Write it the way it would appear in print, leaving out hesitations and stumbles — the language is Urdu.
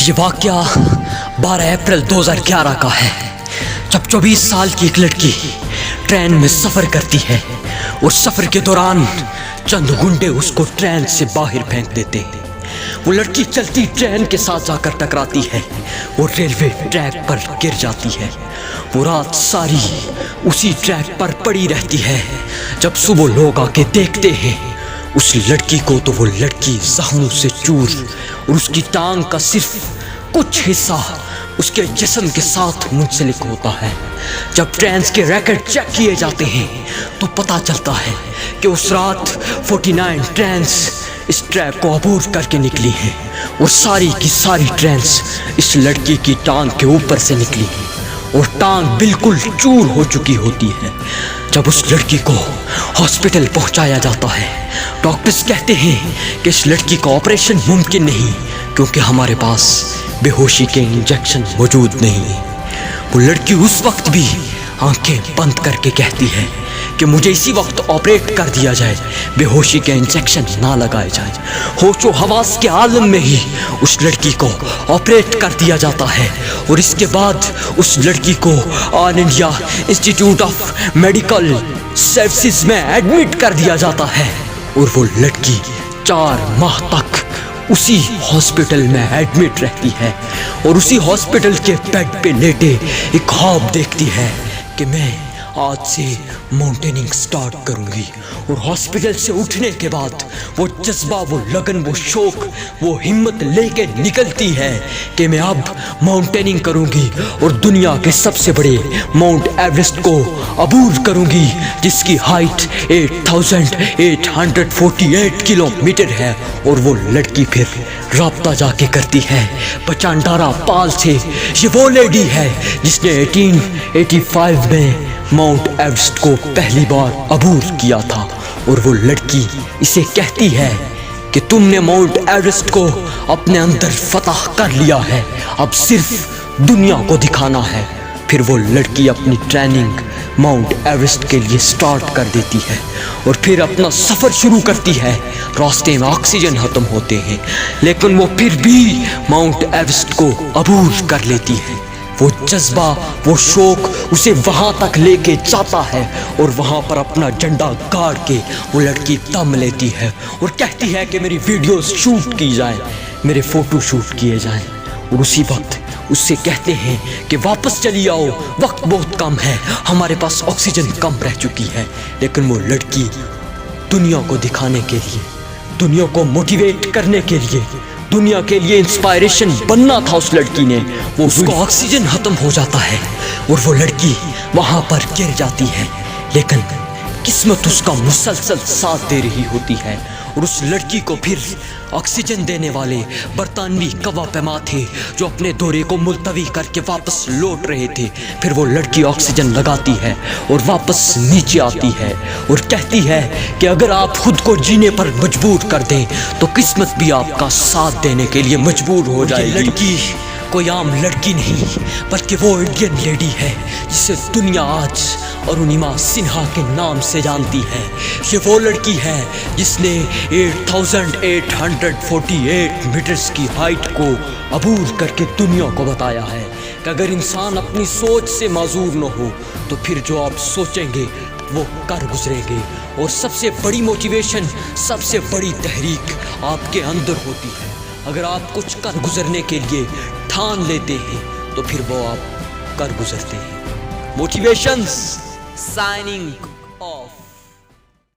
یہ واقعہ 12 اپریل 2011 کا ہے، جب 24 سال کی ایک لڑکی ٹرین میں سفر کرتی ہے اور سفر کے دوران چند گنڈے اس کو ٹرین سے باہر پھینک دیتے ہیں۔ وہ لڑکی چلتی ٹرین کے ساتھ جا کر ٹکراتی ہے اور ریلوے ٹریک پر گر جاتی ہے۔ وہ رات ساری اسی ٹریک پر پڑی رہتی ہے۔ جب صبح لوگ آ کے دیکھتے ہیں اس لڑکی کو تو وہ لڑکی زخموں سے چور اور اس کی ٹانگ کا صرف کچھ حصہ اس کے جسم کے ساتھ منسلک ہوتا ہے۔ جب ٹرینز کے ریکارڈ چیک کیے جاتے ہیں تو پتہ چلتا ہے کہ اس رات 49 ٹرینز اس ٹریک کو عبور کر کے نکلی ہیں اور ساری کی ساری ٹرینز اس لڑکی کی ٹانگ کے اوپر سے نکلی ہیں اور ٹانگ بالکل چور ہو چکی ہوتی ہے۔ جب اس لڑکی کو ہاسپٹل پہنچایا جاتا ہے، ڈاکٹرز کہتے ہیں کہ اس لڑکی کا آپریشن ممکن نہیں کیونکہ ہمارے پاس بے ہوشی کے انجیکشن موجود نہیں ہیں۔ وہ لڑکی اس وقت بھی آنکھیں بند کر کے کہتی ہے کہ مجھے اسی وقت آپریٹ کر دیا جائے، بے ہوشی کے انجیکشن نہ لگائے جائے۔ ہوش و حواس کے عالم میں ہی اس لڑکی کو آپریٹ کر دیا جاتا ہے اور اس کے بعد اس لڑکی کو All India Institute of Medical Services میں ایڈمٹ کر دیا جاتا ہے اور وہ لڑکی 4 ماہ تک اسی ہاسپٹل میں ایڈمٹ رہتی ہے اور اسی ہاسپٹل کے بیڈ پہ لیٹے ایک خواب دیکھتی ہے کہ میں آج سے ماؤنٹیننگ سٹارٹ کروں گی۔ اور ہاسپٹل سے اٹھنے کے بعد وہ جذبہ، وہ لگن، وہ شوق، وہ ہمت لے کے نکلتی ہے کہ میں اب ماؤنٹیننگ کروں گی اور دنیا کے سب سے بڑے ماؤنٹ ایوریسٹ کو عبور کروں گی جس کی ہائٹ 8848 کلومیٹر ہے۔ اور وہ لڑکی پھر رابطہ جا کے کرتی ہے پچانڈارا پال سے۔ یہ وہ لیڈی ہے جس نے 1885 میں ماؤنٹ ایوریسٹ کو پہلی بار عبور کیا تھا اور وہ لڑکی اسے کہتی ہے کہ تم نے ماؤنٹ ایوریسٹ کو اپنے اندر فتح کر لیا ہے، اب صرف دنیا کو دکھانا ہے۔ پھر وہ لڑکی اپنی ٹریننگ ماؤنٹ ایوریسٹ کے لیے سٹارٹ کر دیتی ہے اور پھر اپنا سفر شروع کرتی ہے۔ راستے میں آکسیجن ختم ہوتے ہیں لیکن وہ پھر بھی ماؤنٹ ایوریسٹ کو عبور کر لیتی ہے۔ وہ جذبہ، وہ شوق اسے وہاں تک لے کے جاتا ہے اور وہاں پر اپنا جھنڈا گاڑ کے وہ لڑکی دم لیتی ہے اور کہتی ہے کہ میری ویڈیوز شوٹ کی جائیں، میرے فوٹو شوٹ کیے جائیں۔ اور اسی وقت اس سے کہتے ہیں کہ واپس چلی آؤ، وقت بہت کم ہے، ہمارے پاس آکسیجن کم رہ چکی ہے۔ لیکن وہ لڑکی دنیا کو دکھانے کے لیے، دنیا کو موٹیویٹ کرنے کے لیے، دنیا کے لیے انسپائریشن بننا تھا اس لڑکی نے، وہ اس کو آکسیجن ختم ہو جاتا ہے اور وہ لڑکی وہاں پر گر جاتی ہے۔ لیکن قسمت اس کا مسلسل ساتھ دے رہی ہوتی ہے اور اس لڑکی کو پھر آکسیجن دینے والے برطانوی کوا پیما تھے جو اپنے دورے کو ملتوی کر کے واپس لوٹ رہے تھے۔ پھر وہ لڑکی آکسیجن لگاتی ہے اور واپس نیچے آتی ہے اور کہتی ہے کہ اگر آپ خود کو جینے پر مجبور کر دیں تو قسمت بھی آپ کا ساتھ دینے کے لیے مجبور ہو جائے گی۔ لڑکی کوئی عام لڑکی نہیں بلکہ وہ انڈین لیڈی ہے جسے دنیا آج ارونیما سنہا کے نام سے جانتی ہے۔ یہ وہ لڑکی ہے جس نے 8848 میٹرز کی ہائٹ کو عبور کر کے دنیا کو بتایا ہے کہ اگر انسان اپنی سوچ سے معذور نہ ہو تو پھر جو آپ سوچیں گے وہ کر گزریں گے۔ اور سب سے بڑی موٹیویشن، سب سے بڑی تحریک آپ کے اندر ہوتی ہے۔ اگر آپ کچھ کر گزرنے کے لیے ٹھان لیتے ہیں تو پھر وہ آپ کر گزرتے ہیں۔ Motivations signing off.